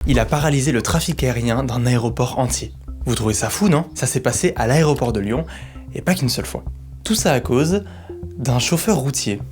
Il a paralysé le trafic aérien d'un aéroport entier. Vous trouvez ça fou, non? Ça s'est passé à l'aéroport de Lyon, et pas qu'une seule fois. Tout ça à cause d'un chauffeur routier.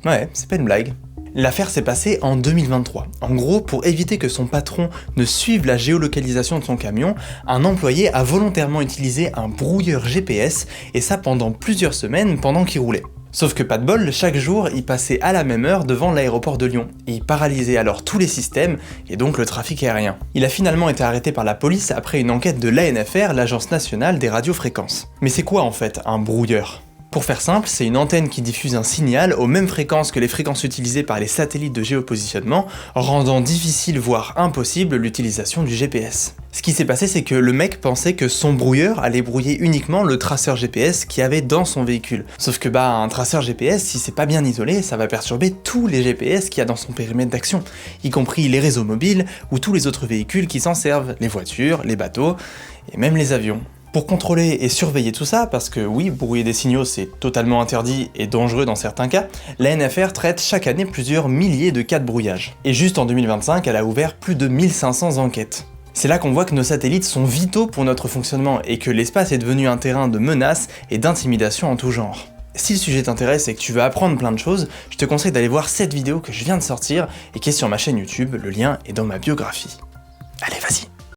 Ouais, c'est pas une blague. L'affaire s'est passée en 2023. En gros, pour éviter que son patron ne suive la géolocalisation de son camion, un employé a volontairement utilisé un brouilleur GPS, et ça pendant plusieurs semaines pendant qu'il roulait. Sauf que pas de bol, chaque jour, il passait à la même heure devant l'aéroport de Lyon, et il paralysait alors tous les systèmes, et donc le trafic aérien. Il a finalement été arrêté par la police après une enquête de l'ANFR, l'Agence nationale des radiofréquences. Mais c'est quoi en fait un brouilleur ? Pour faire simple, c'est une antenne qui diffuse un signal aux mêmes fréquences que les fréquences utilisées par les satellites de géopositionnement, rendant difficile voire impossible l'utilisation du GPS. Ce qui s'est passé, c'est que le mec pensait que son brouilleur allait brouiller uniquement le traceur GPS qu'il y avait dans son véhicule. Sauf que un traceur GPS, si c'est pas bien isolé, ça va perturber tous les GPS qu'il y a dans son périmètre d'action, y compris les réseaux mobiles ou tous les autres véhicules qui s'en servent, les voitures, les bateaux et même les avions. Pour contrôler et surveiller tout ça, parce que oui, brouiller des signaux c'est totalement interdit et dangereux dans certains cas, l'ANFR traite chaque année plusieurs milliers de cas de brouillage. Et juste en 2025, elle a ouvert plus de 1500 enquêtes. C'est là qu'on voit que nos satellites sont vitaux pour notre fonctionnement et que l'espace est devenu un terrain de menaces et d'intimidation en tout genre. Si le sujet t'intéresse et que tu veux apprendre plein de choses, je te conseille d'aller voir cette vidéo que je viens de sortir et qui est sur ma chaîne YouTube, le lien est dans ma biographie. Allez, vas-y!